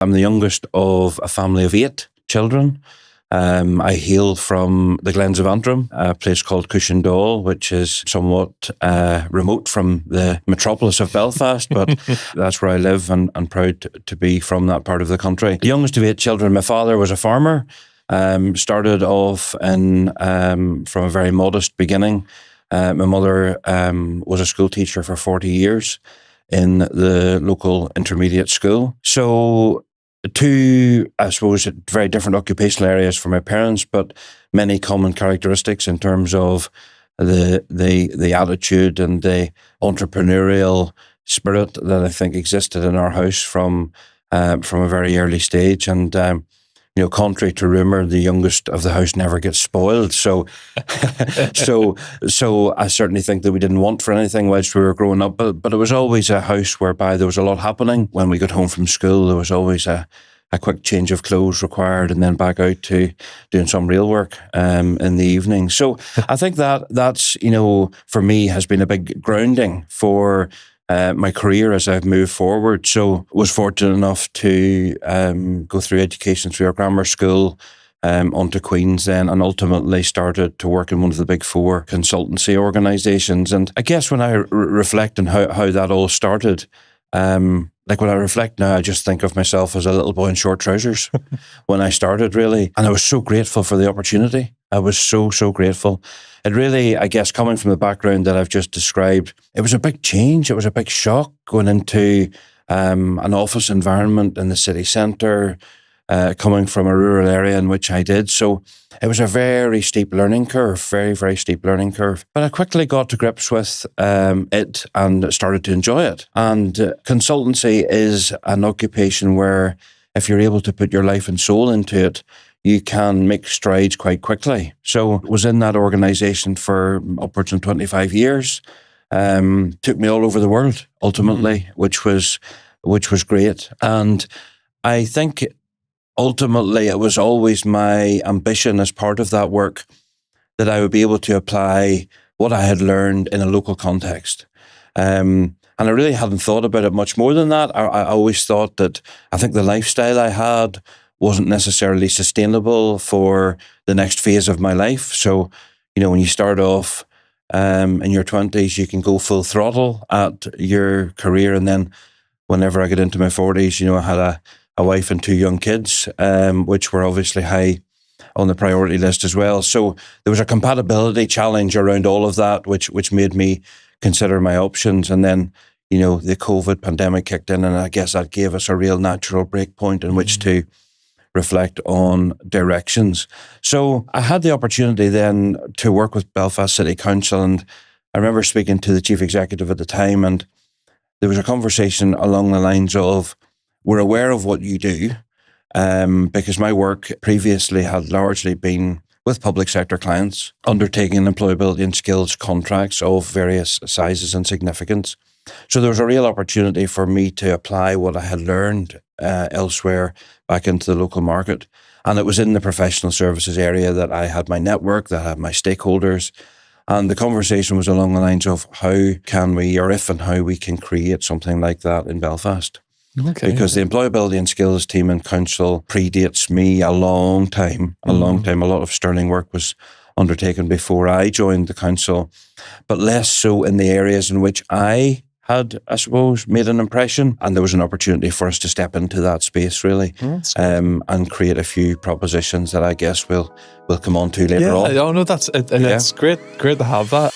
I'm the youngest of a family of 8 children. I hail from the Glens of Antrim, a place called Cushendall, which is somewhat remote from the metropolis of Belfast, but that's where I live and proud to be from that part of the country. The youngest of 8 children, my father was a farmer, started off from a very modest beginning. My mother was a school teacher for 40 years in the local intermediate school. So 2, I suppose, very different occupational areas for my parents, but many common characteristics in terms of the attitude and the entrepreneurial spirit that I think existed in our house from a very early stage. And contrary to rumor, the youngest of the house never gets spoiled. So I certainly think that we didn't want for anything whilst we were growing up. But it was always a house whereby there was a lot happening. When we got home from school, there was always a quick change of clothes required, and then back out to doing some real work in the evening. So I think that's for me has been a big grounding for my career as I've moved forward. So was fortunate enough to go through education through a grammar school, onto Queen's then, and ultimately started to work in one of the big 4 consultancy organisations. And I guess when I reflect on how that all started, when I reflect now, I just think of myself as a little boy in short trousers when I started, really. And I was so grateful for the opportunity. I was so grateful. It really, I guess, coming from the background that I've just described, it was a big change. It was a big shock going into an office environment in the city centre, coming from a rural area in which I did. So it was a very steep learning curve, very, very steep learning curve. But I quickly got to grips with it and started to enjoy it. And consultancy is an occupation where if you're able to put your life and soul into it, you can make strides quite quickly. So was in that organisation for upwards of 25 years. Took me all over the world, ultimately, which was great. And I think ultimately it was always my ambition as part of that work that I would be able to apply what I had learned in a local context. And I really hadn't thought about it much more than that. I always thought that I think the lifestyle I had wasn't necessarily sustainable for the next phase of my life. So, when you start off in your 20s, you can go full throttle at your career. And then whenever I get into my 40s, I had a wife and 2 young kids, which were obviously high on the priority list as well. So there was a compatibility challenge around all of that, which made me consider my options. And then, the COVID pandemic kicked in, and I guess that gave us a real natural break point in which to reflect on directions. So I had the opportunity then to work with Belfast City Council, and I remember speaking to the chief executive at the time, and there was a conversation along the lines of, we're aware of what you do, because my work previously had largely been with public sector clients, undertaking employability and skills contracts of various sizes and significance. So there was a real opportunity for me to apply what I had learned elsewhere back into the local market. And it was in the professional services area that I had my network, that I had my stakeholders. And the conversation was along the lines of how can we, or if and how we can create something like that in Belfast. Okay. Because the employability and skills team in council predates me a long time. A lot of sterling work was undertaken before I joined the council, but less so in the areas in which I had, I suppose, made an impression. And there was an opportunity for us to step into that space, really, and create a few propositions that I guess we'll come on to later on. Oh, no, that's great to have that.